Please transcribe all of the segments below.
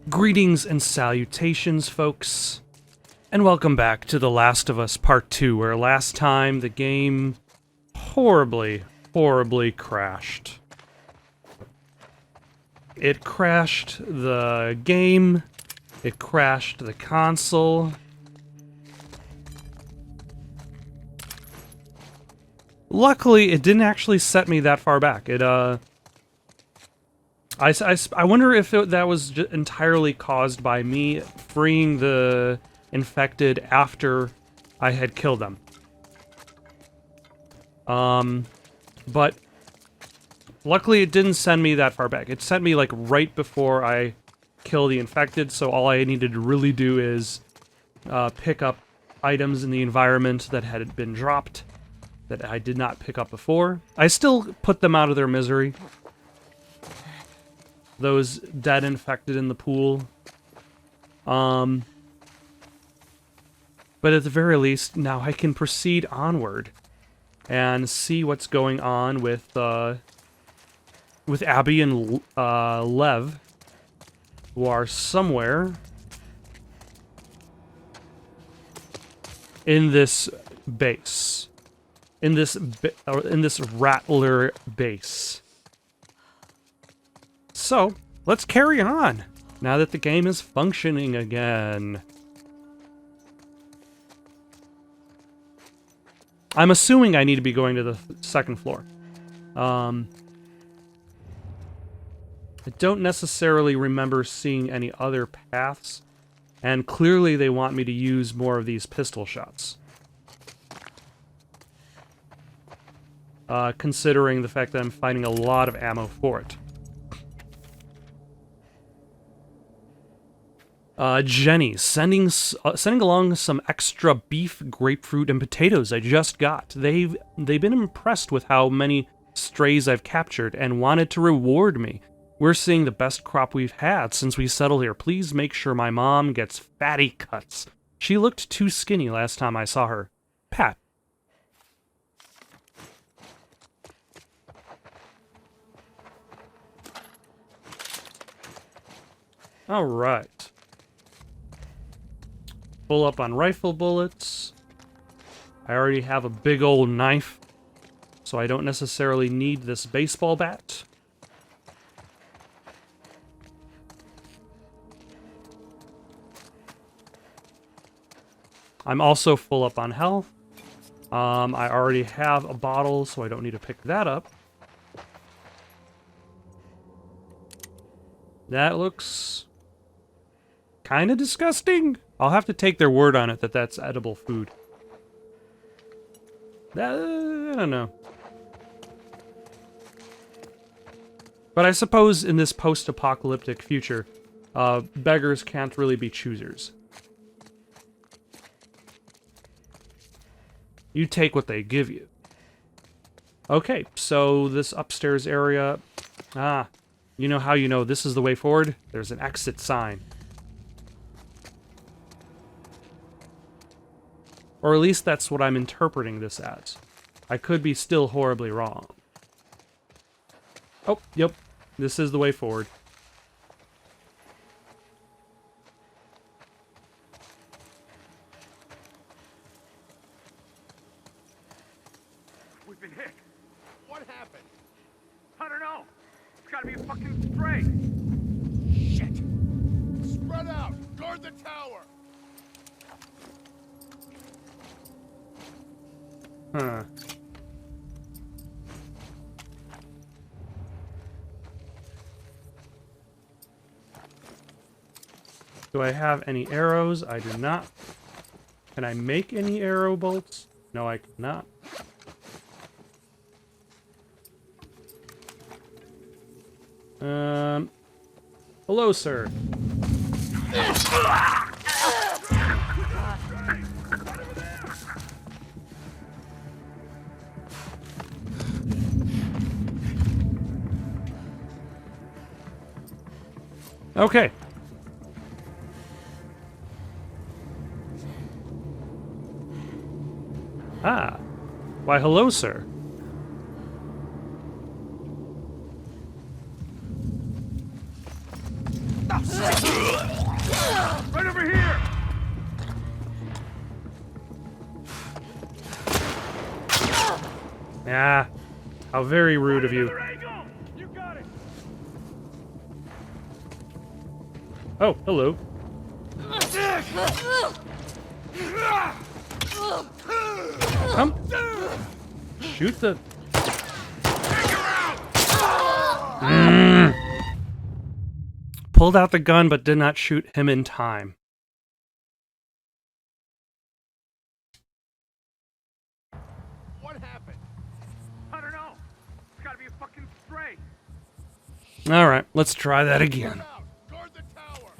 Greetings and salutations, folks, and welcome back to The Last of Us Part 2, where last time the game horribly crashed. It crashed the game, it crashed the console. Luckily, it didn't actually set me that far back. I wonder if that was entirely caused by me freeing the infected after I had killed them. But luckily it didn't send me that far back. It sent me like right before I kill the infected, so all I needed to really do is pick up items in the environment that had been dropped that I did not pick up before. I still put them out of their misery. Those dead infected in the pool. But at the very least, now I can proceed onward and see what's going on with Abby and Lev, who are somewhere in this base, in this Rattler base. So, let's carry on, now that the game is functioning again. I'm assuming I need to be going to the second floor. I don't necessarily remember seeing any other paths, and clearly they want me to use more of these pistol shots. Considering the fact that I'm finding a lot of ammo for it. Jenny, sending along some extra beef, grapefruit, and potatoes I just got. They've been impressed with how many strays I've captured and wanted to reward me. We're seeing the best crop we've had since we settled here. Please make sure my mom gets fatty cuts. She looked too skinny last time I saw her. Pat. All right. Full up on rifle bullets. I already have a big old knife, so I don't necessarily need this baseball bat. I'm also full up on health. I already have a bottle, so I don't need to pick that up. That looks kind of disgusting. I'll have to take their word on it that that's edible food. I don't know. But I suppose in this post-apocalyptic future, beggars can't really be choosers. You take what they give you. Okay, so this upstairs area... you know how you know this is the way forward? There's an exit sign. Or at least that's what I'm interpreting this as. I could be still horribly wrong. Oh, yep. This is the way forward. We've been hit. What happened? I don't know. It's gotta be a fucking stray. Shit. Spread out. Guard the tower. Huh. Do I have any arrows? I do not. Can I make any arrow bolts? No, I cannot. Hello, sir. Okay. Ah. Why, hello, sir. Right over here! Yeah. How very rude of you. You got it! Oh, hello. Come. Shoot the... Pulled out the gun, but did not shoot him in time. What happened? I don't know. It's gotta be a fucking stray. Alright, let's try that again. Guard the tower.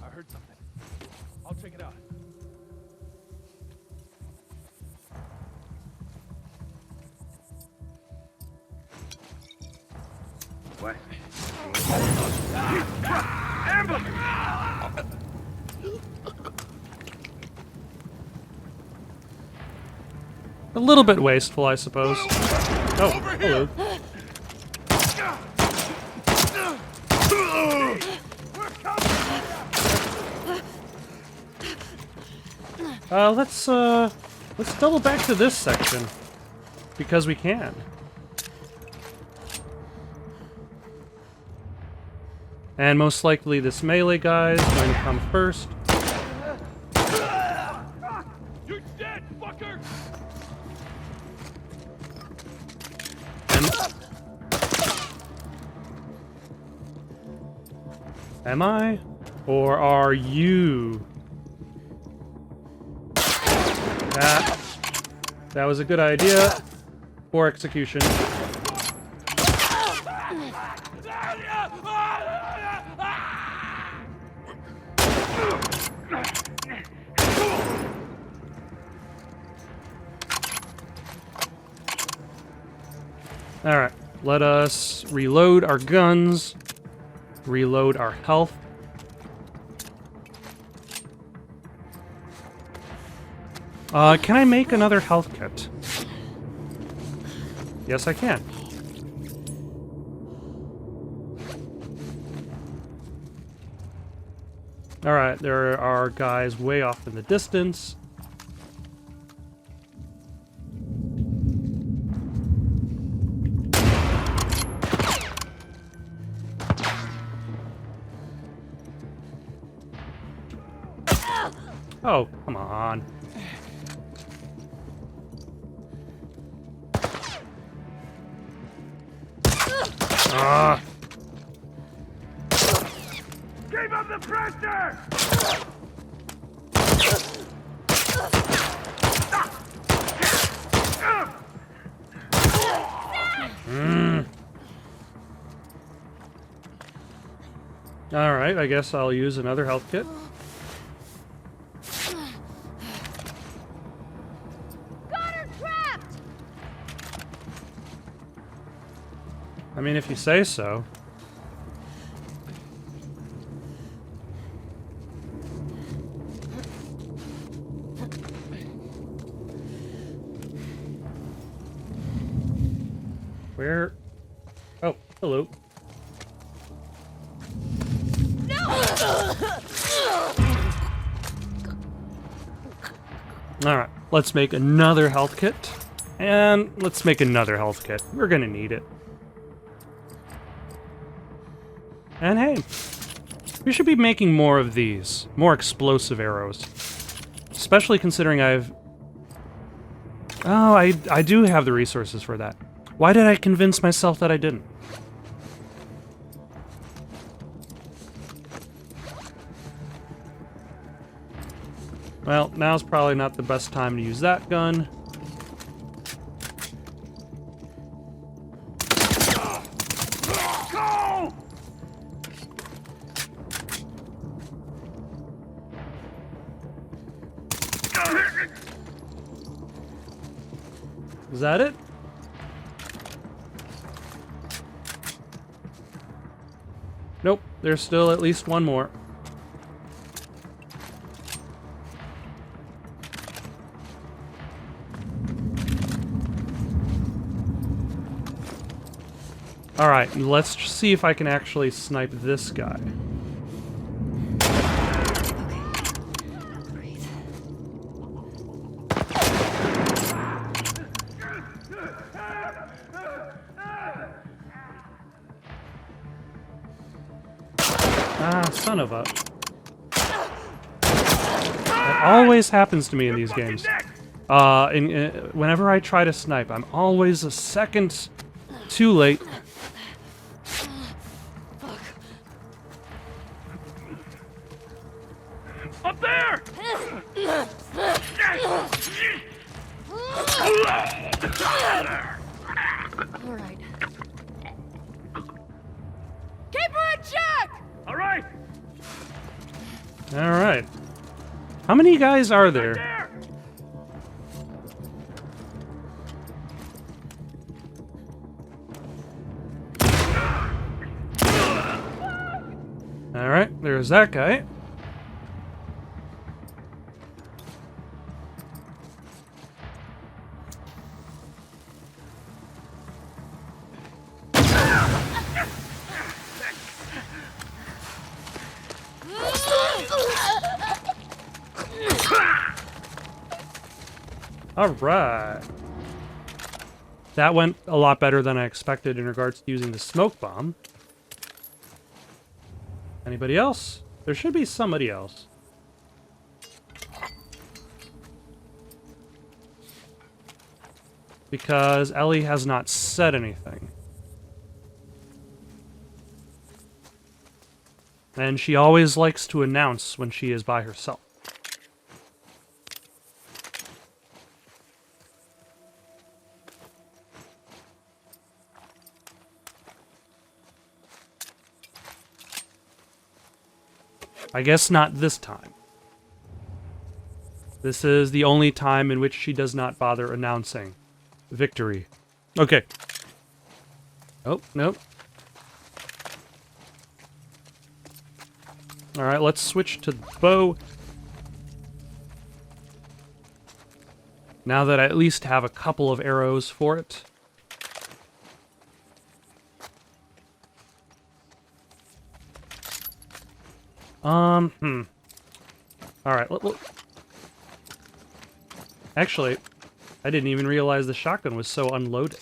I heard something. I'll check it out. What? Ambush! A little bit wasteful, I suppose. Oh, hello. Let's double back to this section. Because we can. And most likely this melee guy is going to come first. You're dead, fucker! Am I? Or are you? That was a good idea. For execution. Alright, let us reload our guns, reload our health. Can I make another health kit? Yes, I can. Alright, there are guys way off in the distance. Oh, come on. Ah. Keep up the pressure! Alright, I guess I'll use another health kit. Got her trapped! I mean, if you say so. Where? Oh, hello. Alright, let's make another health kit. And let's make another health kit. We're gonna need it. And hey, we should be making more of these. More explosive arrows. Especially considering I've... Oh, I do have the resources for that. Why did I convince myself that I didn't? Well, now's probably not the best time to use that gun. Go! Is that it? Nope, there's still at least one more. Alright, let's see if I can actually snipe this guy. Great. Ah, son of a... That always happens to me in these games. Whenever I try to snipe, I'm always a second too late. Up there! All right. Keep her in check! All right! Alright. How many guys are there? There! Alright, there's that guy. Alright. That went a lot better than I expected in regards to using the smoke bomb. Anybody else? There should be somebody else. Because Ellie has not said anything. And she always likes to announce when she is by herself. I guess not this time. This is the only time in which she does not bother announcing victory. Okay. Oh, nope. Alright, let's switch to the bow. Now that I at least have a couple of arrows for it. Alright, actually, I didn't even realize the shotgun was so unloaded.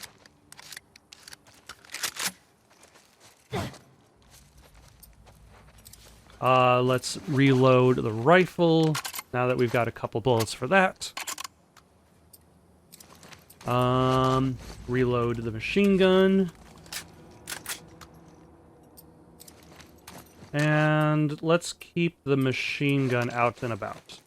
Let's reload the rifle, now that we've got a couple bullets for that. Reload the machine gun. And let's keep the machine gun out and about.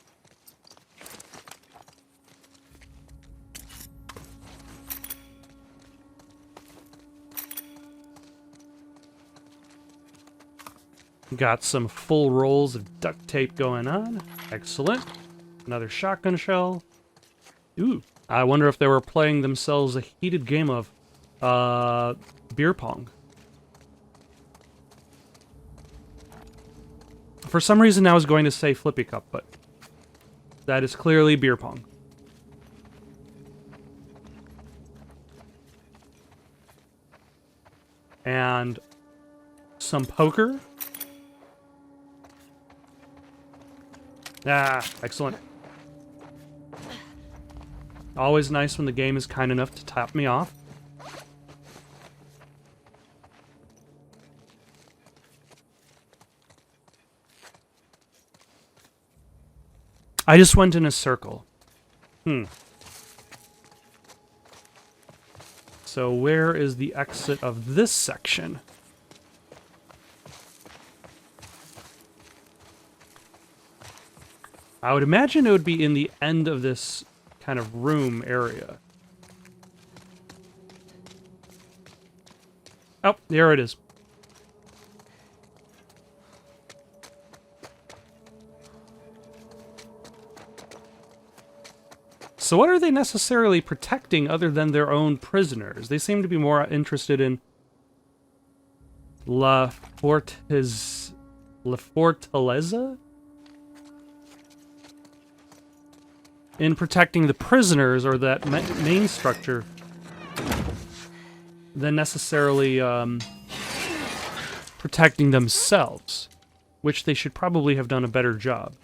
Got some full rolls of duct tape going on. Excellent. Another shotgun shell. Ooh. I wonder if they were playing themselves a heated game of beer pong. For some reason I was going to say flippy cup, but that is clearly beer pong. And some poker. Ah, excellent. Always nice when the game is kind enough to top me off. I just went in a circle. So where is the exit of this section? I would imagine it would be in the end of this kind of room area. Oh, there it is. So what are they necessarily protecting other than their own prisoners? They seem to be more interested in La Fortaleza? In protecting the prisoners, or that main structure. than necessarily protecting themselves, which they should probably have done a better job.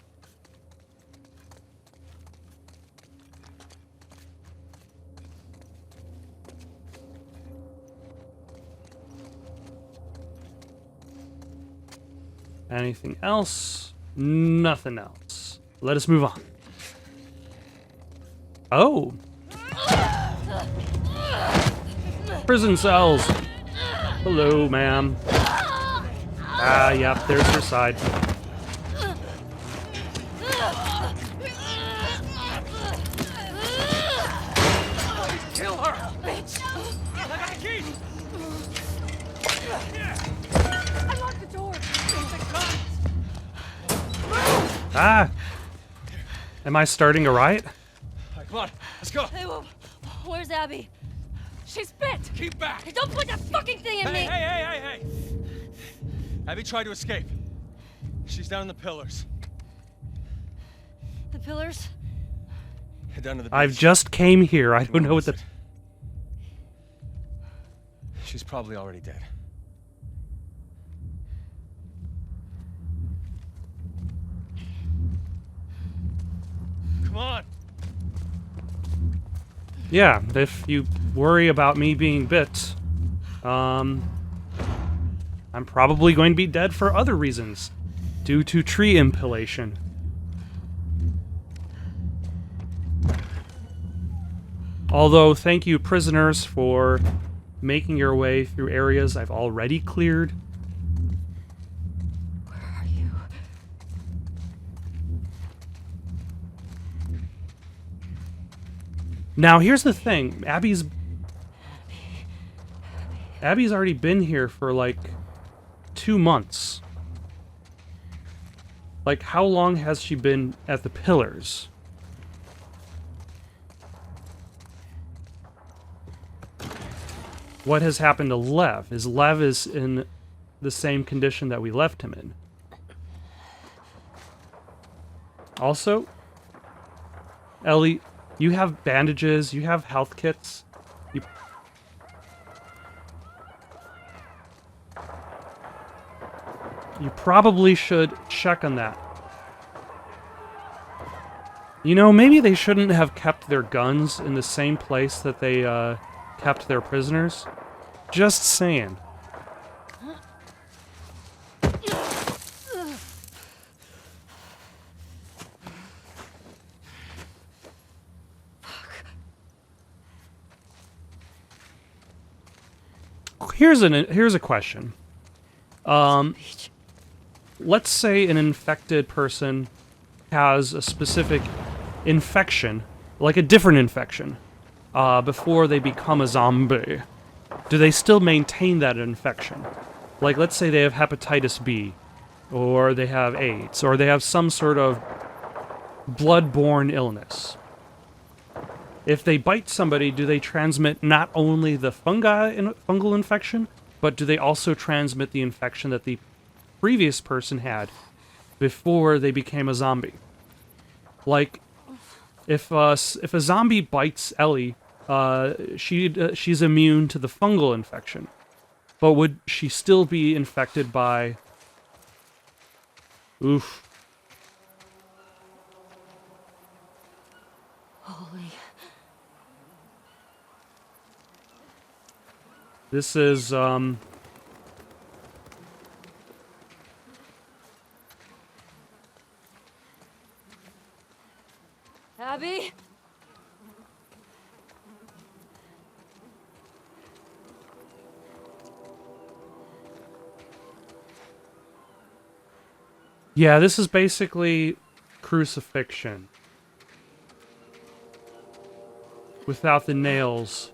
Anything else? Nothing else. Let us move on. Oh! Prison cells! Hello, ma'am. Ah, yep, there's her side. Kill her! Bitch! I got the key! Unlock the door. Ah! Am I starting a riot? All right, come on, let's go. Hey, where's Abby? She's bit. Keep back. Hey, don't put that fucking thing in me. Hey! Abby tried to escape. She's down in the pillars. The pillars? Head down to the beach. I've just came here. I don't know what the... She's probably already dead. Come on. Yeah, if you worry about me being bit, I'm probably going to be dead for other reasons, due to tree impalation. Although, thank you, prisoners, for making your way through areas I've already cleared. Where are you? Now, here's the thing. Abby's already been here for, like, 2 months. Like, how long has she been at the pillars? What has happened to Lev? Lev is in the same condition that we left him in. Also, Ellie, you have bandages, you have health kits. You probably should check on that. You know, maybe they shouldn't have kept their guns in the same place that they kept their prisoners. Just saying. Here's a question. Let's say an infected person has a specific infection, like a different infection, before they become a zombie. Do they still maintain that infection? Like, let's say they have hepatitis B, or they have AIDS, or they have some sort of blood-borne illness. If they bite somebody, do they transmit not only the fungal infection, but do they also transmit the infection that the previous person had before they became a zombie? Like, if a zombie bites Ellie, she's immune to the fungal infection, but would she still be infected by... Oof. Holy. This is, Abby? Yeah, this is basically crucifixion. Without the nails.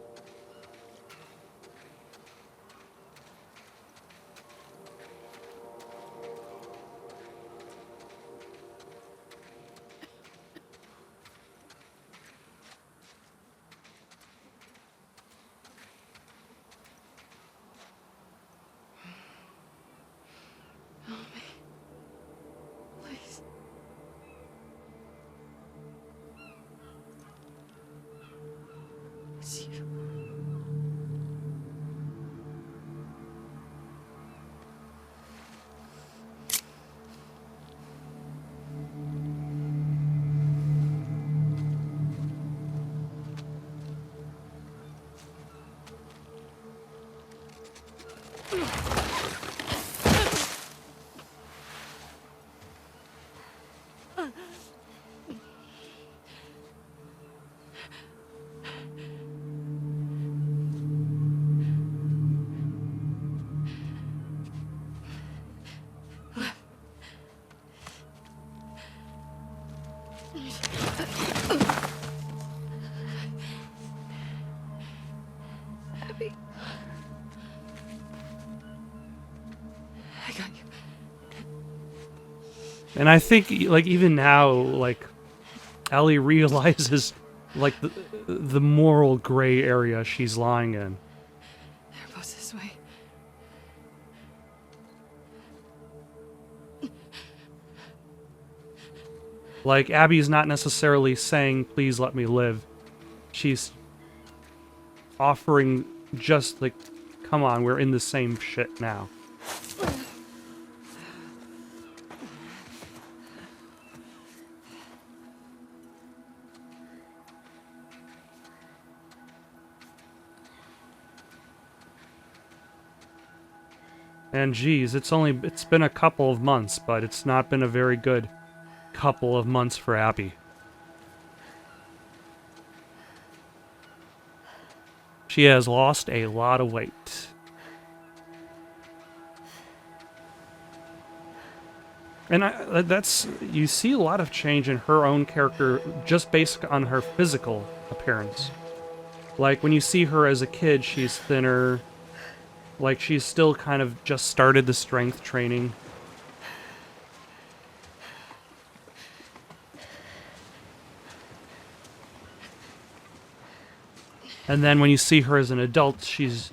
Please. It's you. Abby. I got you. And I think, like, even now, like, Ellie realizes, like, the moral gray area she's lying in. They're both this way. Like, Abby's not necessarily saying, please let me live. She's offering just, like, come on, we're in the same shit now. And geez, it's been a couple of months, but it's not been a very good couple of months for Abby. She has lost a lot of weight. And you see a lot of change in her own character just based on her physical appearance. Like, when you see her as a kid, she's thinner. Like, she's still kind of just started the strength training. And then when you see her as an adult, she's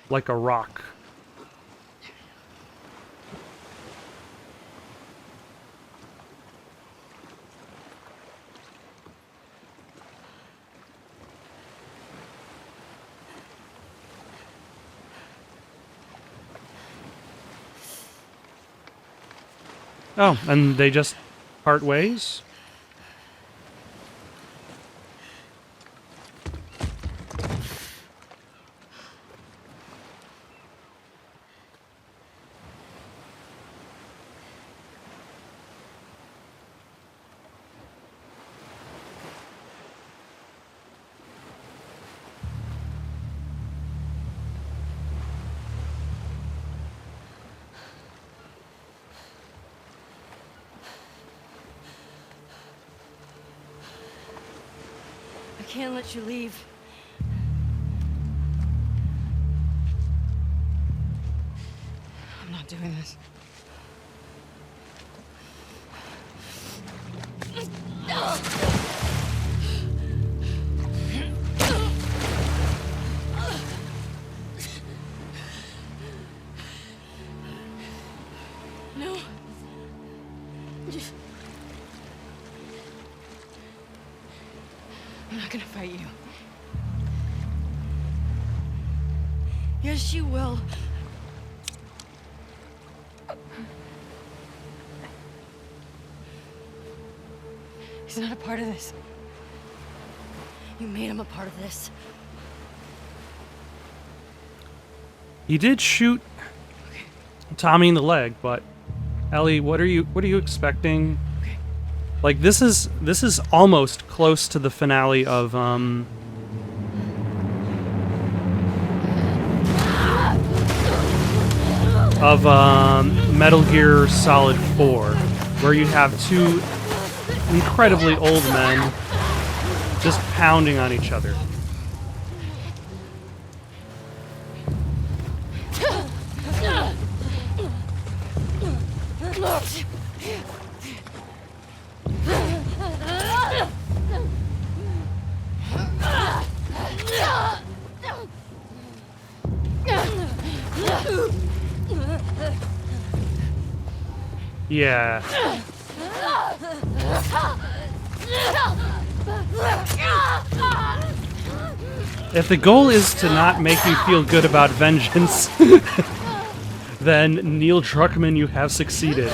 like a rock. Oh, and they just part ways? I can't let you leave. I'm not doing this. No. I'm not gonna fight you. Yes, you will. He's not a part of this. You made him a part of this. He did shoot Tommy in the leg, but Ellie, what are you expecting? Okay. Like, this is almost close to the finale of Metal Gear Solid 4, where you have two incredibly old men just pounding on each other. Yeah. If the goal is to not make you feel good about vengeance, then Neil Druckmann, you have succeeded.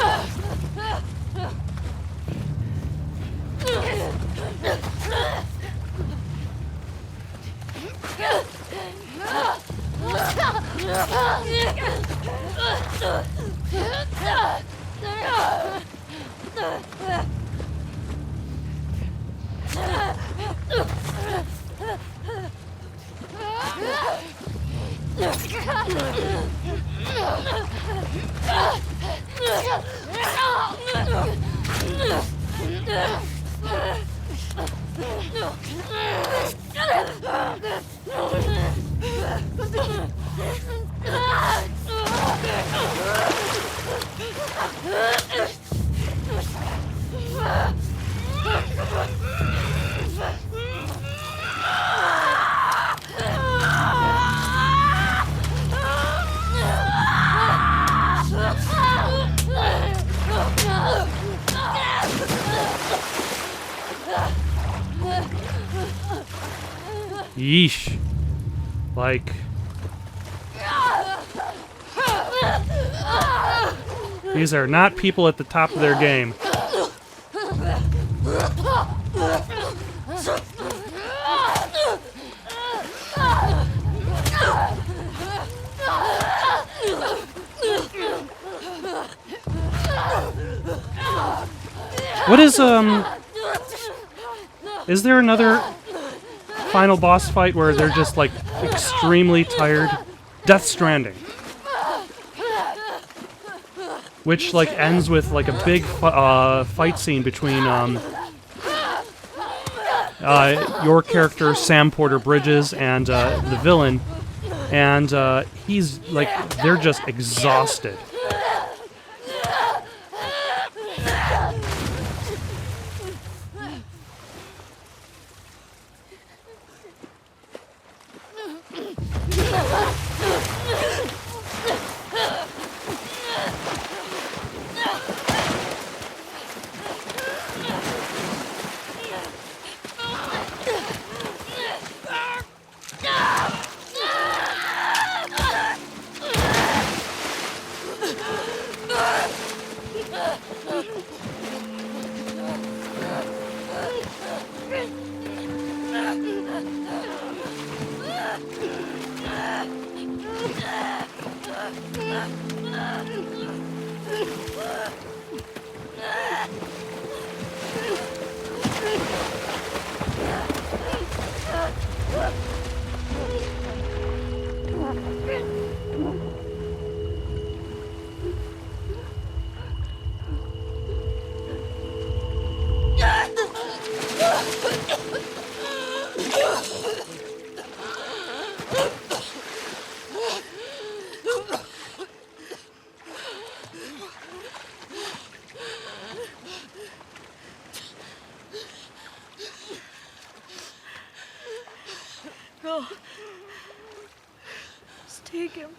Yeesh. Like... These are not people at the top of their game. What is there another final boss fight where they're just, like, extremely tired? Death Stranding. Which, like, ends with, like, a big fight scene between, your character, Sam Porter Bridges, and, the villain. And, he's, like, they're just exhausted. Go. Just take him.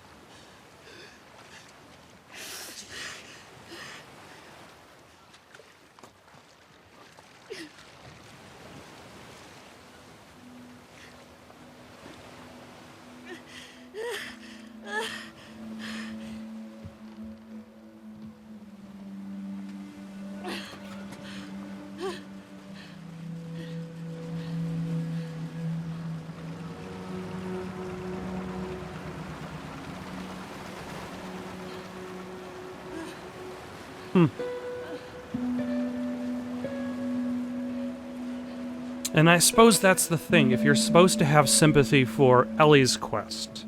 And I suppose that's the thing. If you're supposed to have sympathy for Ellie's quest,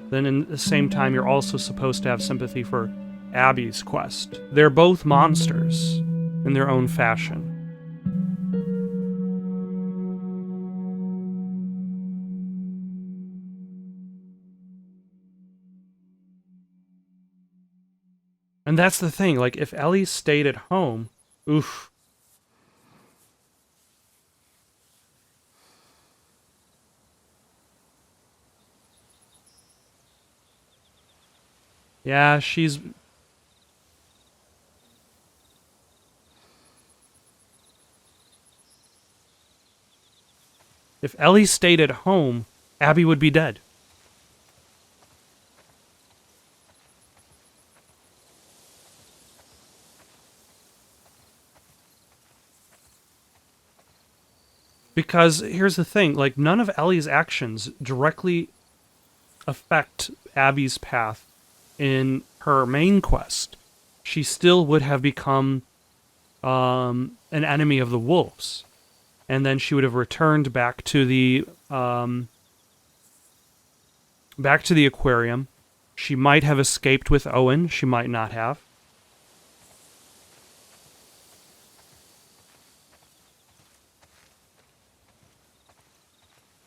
then in the same time you're also supposed to have sympathy for Abby's quest. They're both monsters in their own fashion. And that's the thing, like, if Ellie stayed at home, oof. Yeah, she's... If Ellie stayed at home, Abby would be dead. Because here's the thing, like, none of Ellie's actions directly affect Abby's path in her main quest. She still would have become an enemy of the wolves. And then she would have returned back to the aquarium. She might have escaped with Owen. She might not have.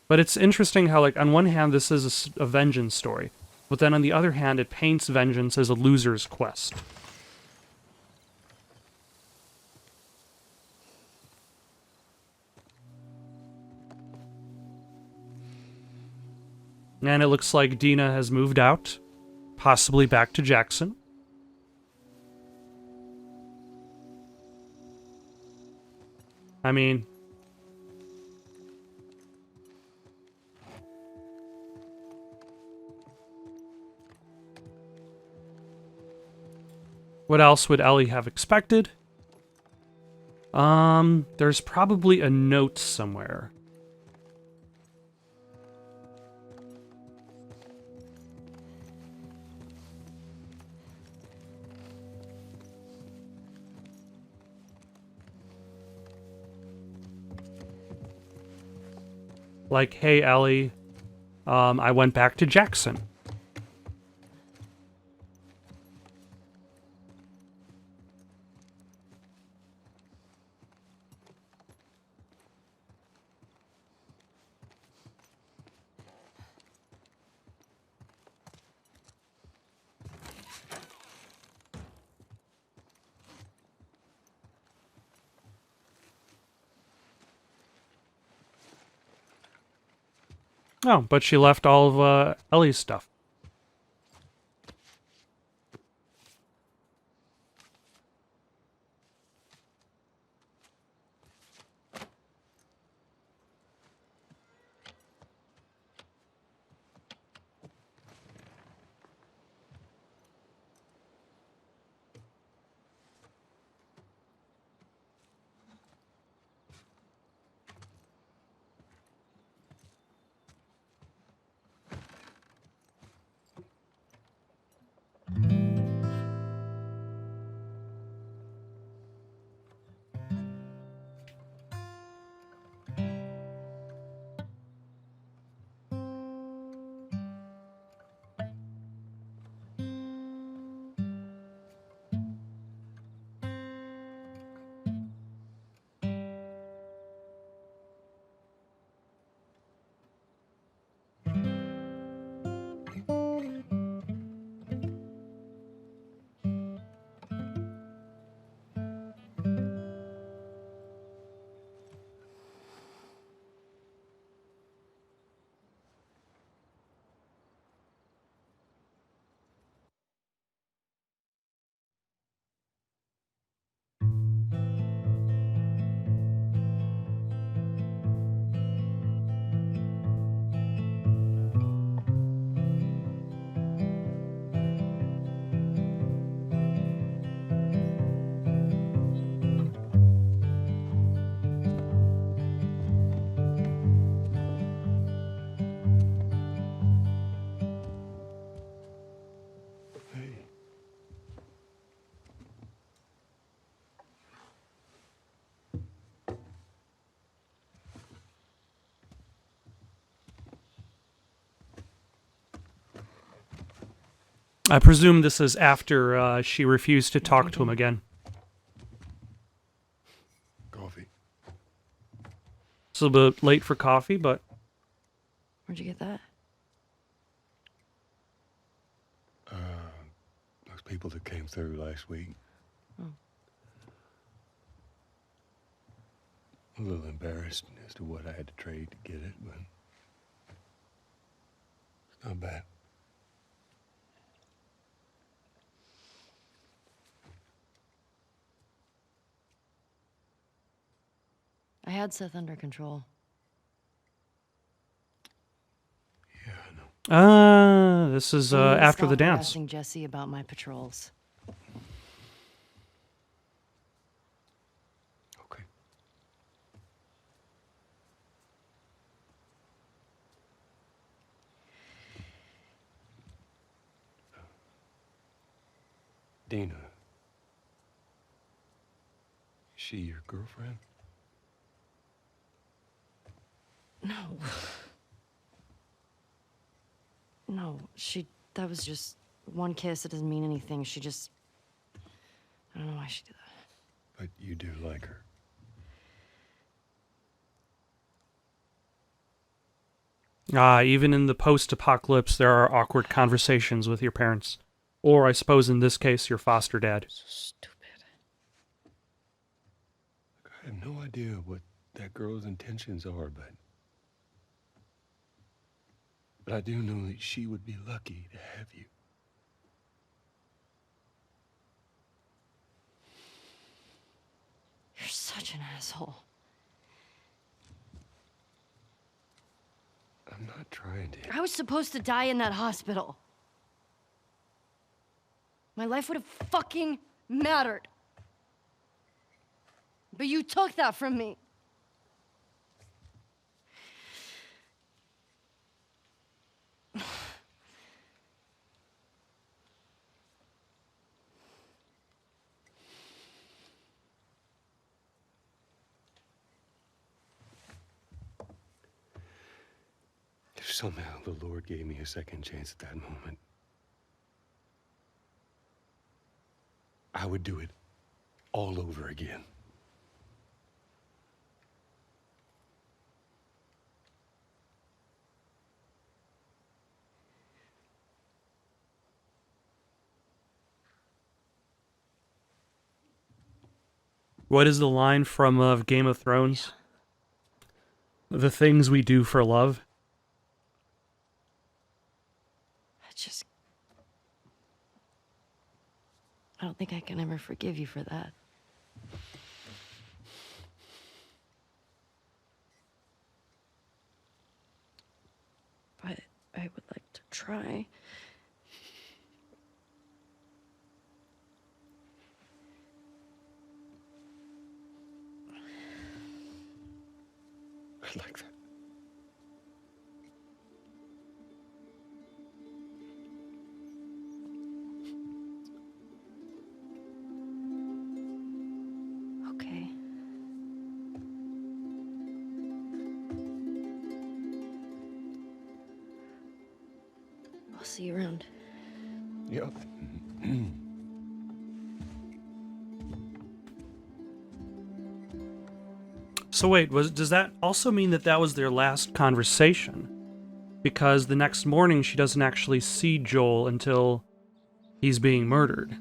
But it's interesting how, like, on one hand, this is a vengeance story, but then on the other hand, it paints vengeance as a loser's quest. And it looks like Dina has moved out, possibly back to Jackson. I mean, what else would Ellie have expected? There's probably a note somewhere. Like, hey, Ellie, I went back to Jackson. Oh, but she left all of Ellie's stuff. I presume this is after she refused to talk to him again. Coffee. It's a little bit late for coffee, but Where'd you get that? Those people that came through last week. Oh. A little embarrassed as to what I had to trade to get it, but it's not bad. I had Seth under control. Yeah, I know. this is I need to after the stop dance. harassing Jesse about my patrols. Okay. Dina. Is she your girlfriend? No. No, that was just one kiss. It doesn't mean anything. She just, I don't know why she did that. But you do like her. Even in the post-apocalypse, there are awkward conversations with your parents. Or, I suppose in this case, your foster dad. So stupid. I have no idea what that girl's intentions are, but I do know that she would be lucky to have you. You're such an asshole. I'm not trying to. I was supposed to die in that hospital. My life would have fucking mattered. But you took that from me. If somehow the Lord gave me a second chance at that moment, I would do it all over again. What is the line from Game of Thrones? The things we do for love. I don't think I can ever forgive you for that. But I would like to try. I like that. Okay. I'll see you around. Yep. So wait, does that also mean that that was their last conversation? Because the next morning she doesn't actually see Joel until he's being murdered.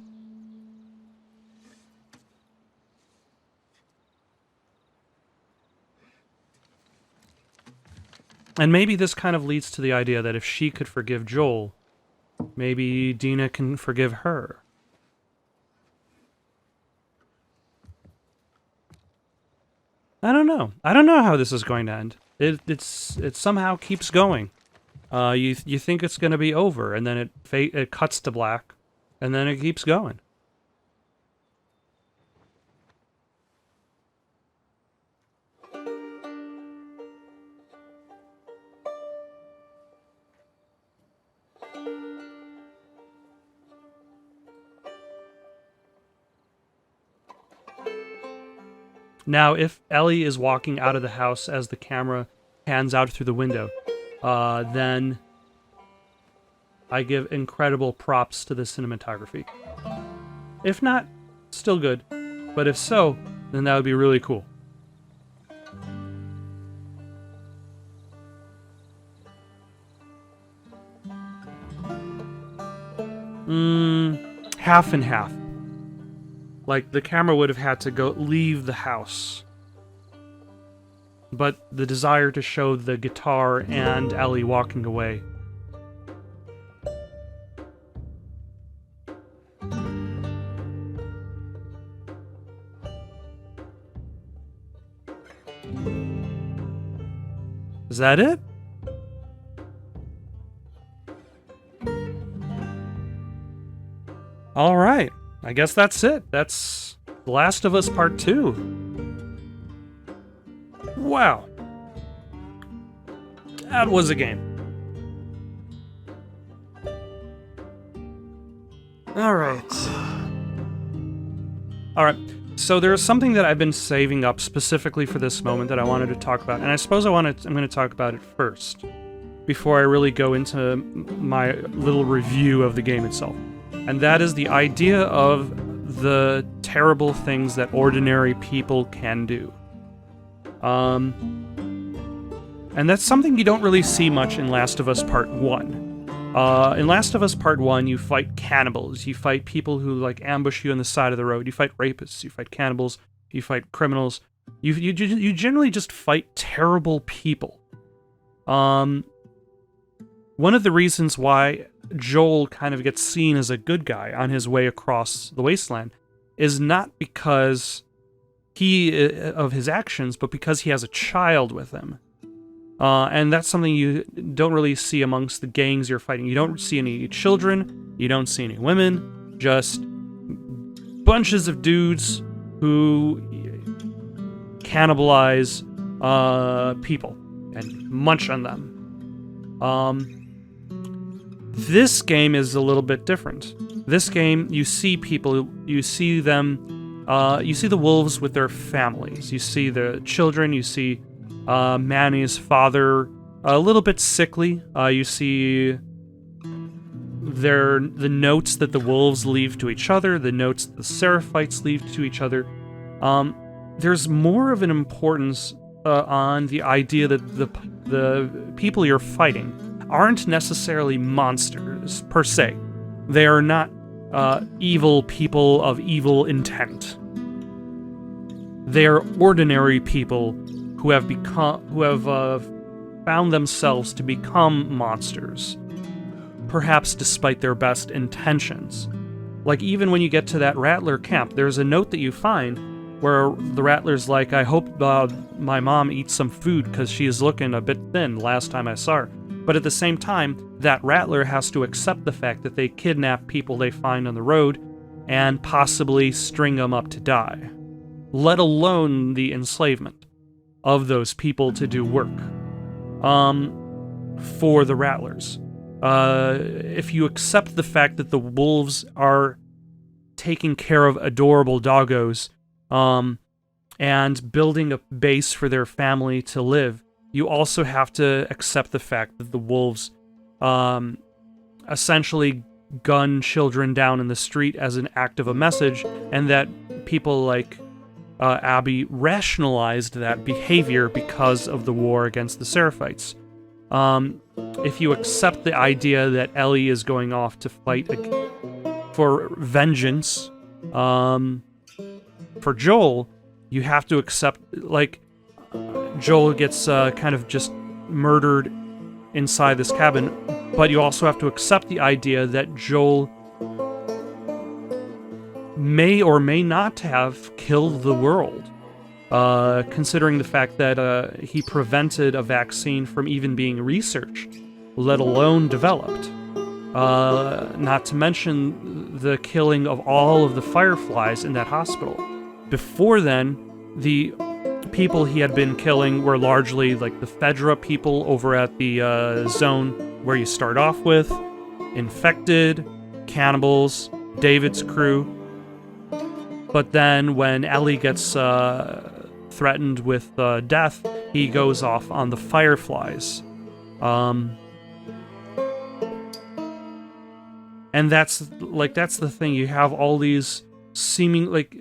And maybe this kind of leads to the idea that if she could forgive Joel, maybe Dina can forgive her. I don't know. I don't know how this is going to end. It somehow keeps going. You think it's going to be over, and then it cuts to black, and then it keeps going. Now, if Ellie is walking out of the house as the camera pans out through the window, then I give incredible props to the cinematography. If not, still good. But if so, then that would be really cool. Half and half. Like, the camera would have had to leave the house. But the desire to show the guitar and Ellie walking away. Is that it? All right. I guess that's it. That's The Last of Us Part 2. Wow. That was a game. Alright. Alright. So there's something that I've been saving up specifically for this moment that I wanted to talk about. And I suppose I'm going to talk about it first, before I really go into my little review of the game itself. And that is the idea of the terrible things that ordinary people can do. And And that's something you don't really see much in Last of Us Part 1. In Last of Us Part 1, you fight cannibals, you fight people who, like, ambush you on the side of the road, you fight rapists, you fight cannibals, you fight criminals. You generally just fight terrible people. One of the reasons why Joel kind of gets seen as a good guy on his way across the wasteland is not because of his actions, but because he has a child with him. And that's something you don't really see amongst the gangs you're fighting. You don't see any children, you don't see any women, just bunches of dudes who cannibalize people and munch on them. This game is a little bit different. This game, you see people, you see them, you see the wolves with their families. You see the children, you see Manny's father, a little bit sickly. You see the notes that the wolves leave to each other, the notes that the Seraphites leave to each other. There's more of an importance on the idea that the people you're fighting aren't necessarily monsters, per se. They are not evil people of evil intent. They are ordinary people who have found themselves to become monsters, perhaps despite their best intentions. Like, even when you get to that Rattler camp, there's a note that you find where the Rattler's like, I hope my mom eats some food because she is looking a bit thin last time I saw her. But at the same time, that Rattler has to accept the fact that they kidnap people they find on the road and possibly string them up to die, let alone the enslavement of those people to do work for the Rattlers. If you accept the fact that the wolves are taking care of adorable doggos and building a base for their family to live, you also have to accept the fact that the wolves essentially gun children down in the street as an act of a message, and that people like Abby rationalized that behavior because of the war against the Seraphites. If you accept the idea that Ellie is going off to fight for vengeance for Joel, you have to accept, like, Joel gets kind of just murdered inside this cabin, but you also have to accept the idea that Joel may or may not have killed the world, considering the fact that he prevented a vaccine from even being researched, let alone developed. Not to mention the killing of all of the Fireflies in that hospital. Before then, the people he had been killing were largely like the Fedra people over at the zone where you start off with, infected, cannibals, David's crew. But then when Ellie gets threatened with death, he goes off on the Fireflies. And that's the thing. You have all these seeming, like,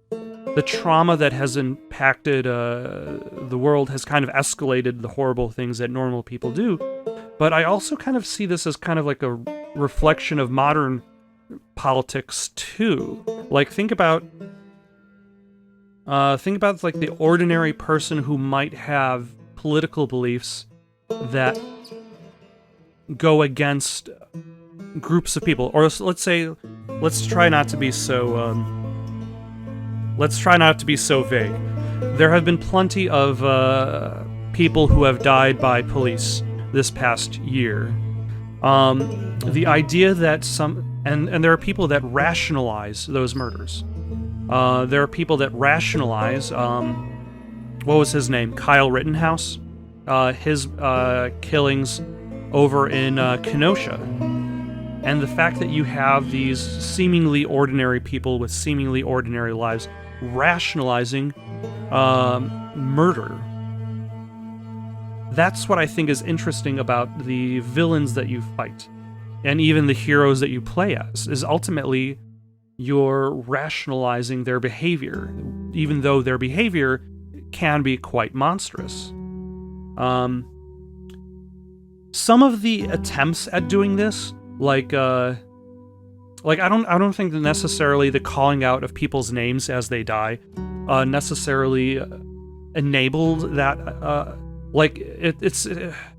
the trauma that has impacted the world has kind of escalated the horrible things that normal people do. But I also kind of see this as kind of like a reflection of modern politics too. Like, think about like the ordinary person who might have political beliefs that go against groups of people, or let's try not to be so vague. There have been plenty of people who have died by police this past year. The idea that and there are people that rationalize those murders. There are people that rationalize, what was his name? Kyle Rittenhouse? His killings over in Kenosha. And the fact that you have these seemingly ordinary people with seemingly ordinary lives rationalizing murder. That's what I think is interesting about the villains that you fight, and even the heroes that you play as, is ultimately you're rationalizing their behavior, even though their behavior can be quite monstrous. Some of the attempts at doing this, like I don't think that necessarily the calling out of people's names as they die necessarily enabled that. It's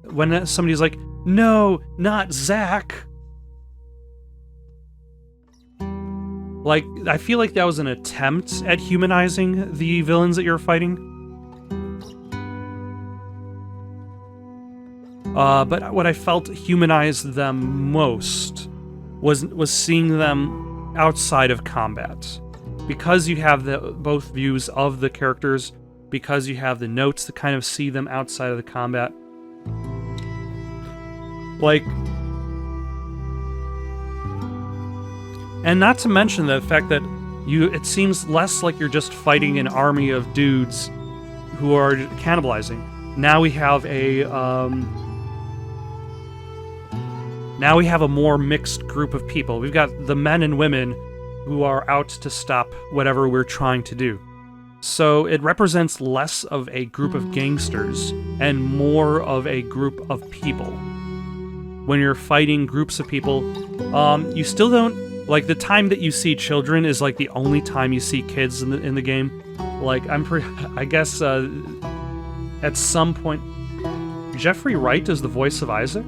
when somebody's like, "No, not Zach." Like, I feel like that was an attempt at humanizing the villains that you're fighting. But what I felt humanized them most was seeing them outside of combat. Because you have both views of the characters, because you have the notes to kind of see them outside of the combat. Like... And not to mention the fact that it seems less like you're just fighting an army of dudes who are cannibalizing. Now we have a more mixed group of people. We've got the men and women who are out to stop whatever we're trying to do. So it represents less of a group of gangsters and more of a group of people. When you're fighting groups of people, you still don't... Like, the time that you see children is, like, the only time you see kids in the game. Like, I guess, at some point... Jeffrey Wright is the voice of Isaac?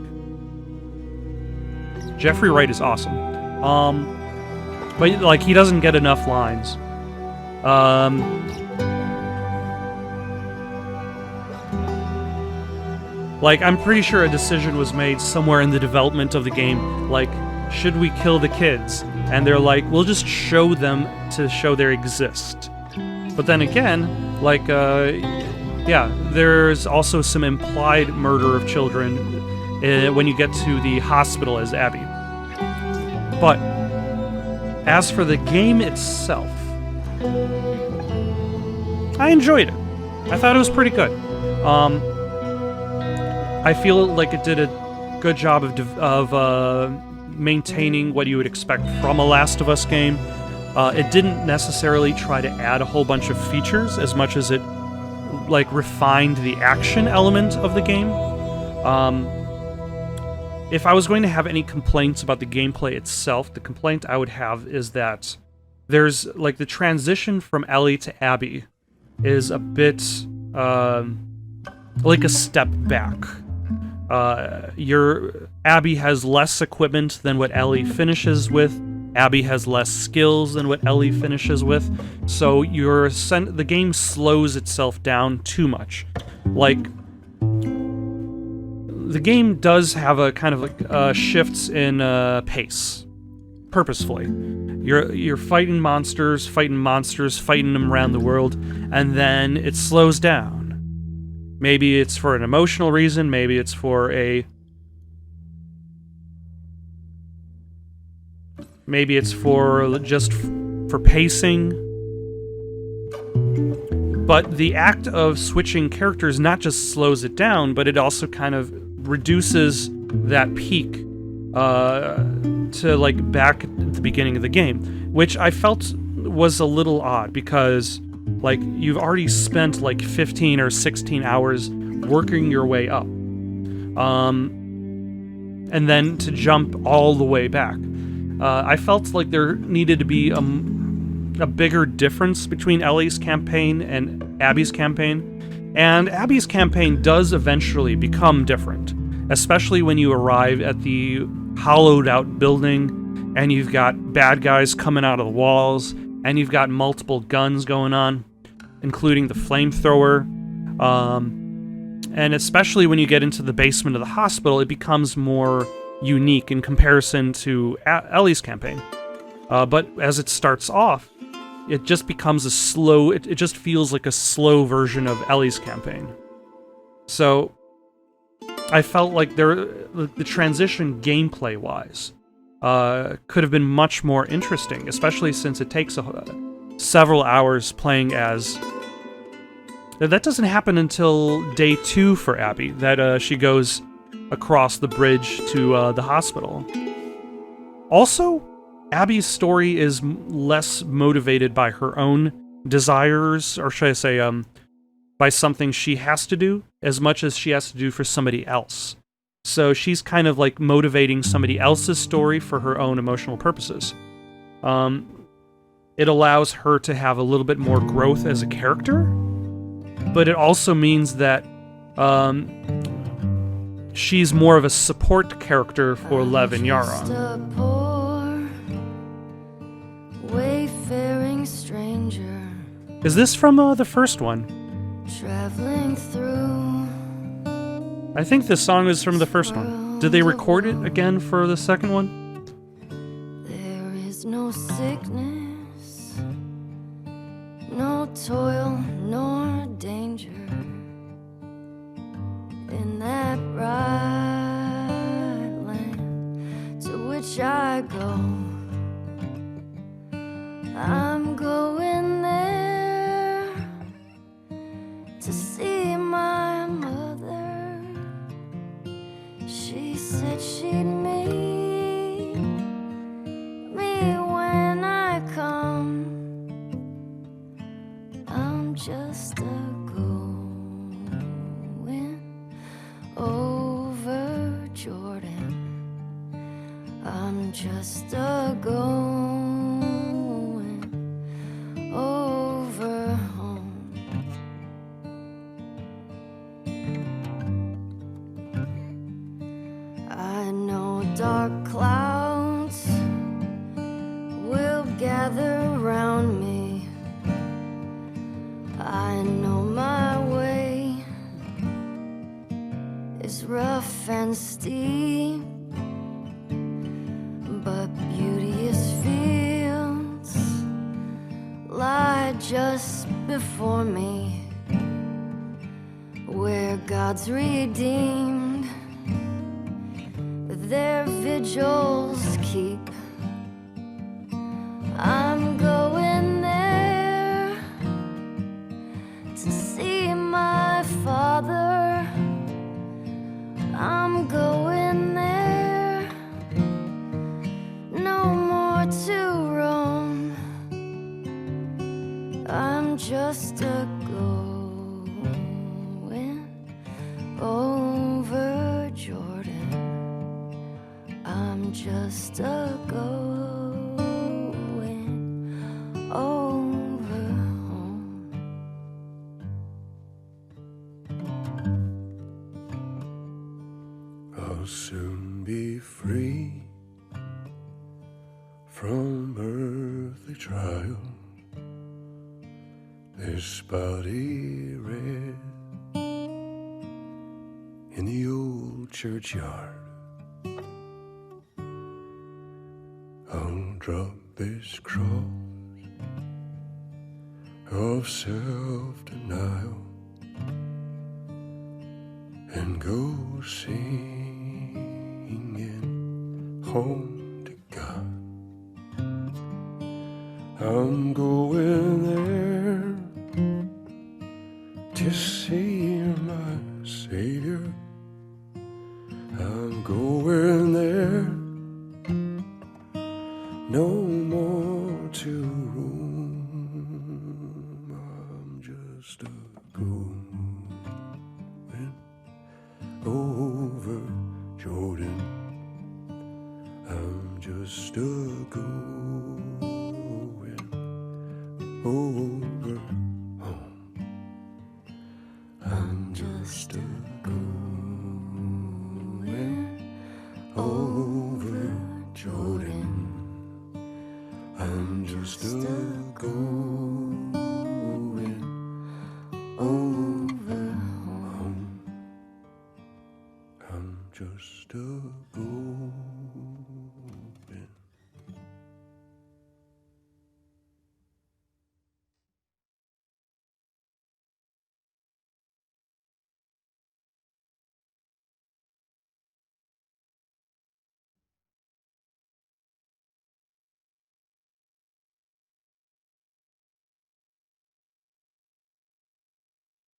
Jeffrey Wright is awesome. But, like, he doesn't get enough lines. Like, I'm pretty sure a decision was made somewhere in the development of the game, like... Should we kill the kids? And they're like, we'll just show them to show they exist. But then again, like, yeah, there's also some implied murder of children when you get to the hospital as Abby. But as for the game itself, I enjoyed it. I thought it was pretty good. I feel like it did a good job of maintaining what you would expect from a Last of Us game. It didn't necessarily try to add a whole bunch of features as much as it like refined the action element of the game. If I was going to have any complaints about the gameplay itself, the complaint I would have is that there's like the transition from Ellie to Abby is a bit like a step back. Abby has less equipment than what Ellie finishes with. Abby has less skills than what Ellie finishes with. So the game slows itself down too much. Like, the game does have a kind of like shifts in pace, purposefully. You're fighting monsters, fighting them around the world, and then it slows down. Maybe it's for an emotional reason, maybe it's for just for pacing. But the act of switching characters not just slows it down, but it also kind of reduces that peak to like back at the beginning of the game, which I felt was a little odd because like you've already spent like 15 or 16 hours working your way up. And then to jump all the way back. I felt like there needed to be a bigger difference between Ellie's campaign and Abby's campaign. And Abby's campaign does eventually become different, especially when you arrive at the hollowed out building and you've got bad guys coming out of the walls and you've got multiple guns going on, including the flamethrower. And especially when you get into the basement of the hospital, it becomes more unique in comparison to Ellie's campaign. But as it starts off, it just becomes a slow... It just feels like a slow version of Ellie's campaign. So I felt like the transition gameplay-wise could have been much more interesting, especially since it takes several hours playing as... That doesn't happen until day 2 for Abby, that she goes across the bridge to the hospital. Also, Abby's story is less motivated by her own desires, or should I say, by something she has to do as much as she has to do for somebody else. So she's kind of like motivating somebody else's story for her own emotional purposes. It allows her to have a little bit more growth as a character, but it also means that she's more of a support character for Lev and Yara. A poor, wayfaring stranger Is this from the first one? traveling through. I think this song is from the first one. Did they record it again for the second one? There is no sickness, no toil, nor danger in that bright land to which I go. I'm going there to see my mother. She said she'd meet me when I come. I'm just a going over Jordan. I'm just a going over home. I know dark clouds will gather around me. I know my way is rough and steep, but beauteous fields lie just before me, where God's redeemed their vigils keep. I'm going there to see my father. I'm going there, no more to roam. I'm just a going over Jordan. I'm just a going over home. I'll soon be free from earthly trial. This body rests in the old churchyard. I'll drop this cross of self-denial and go singing home to God. I'm going there to see my Savior. I'm going there, no more to roam. I'm just a going over Jordan. I'm just a going over home. I'm just a going over Jordan. I'm just a going over home. I'm just a going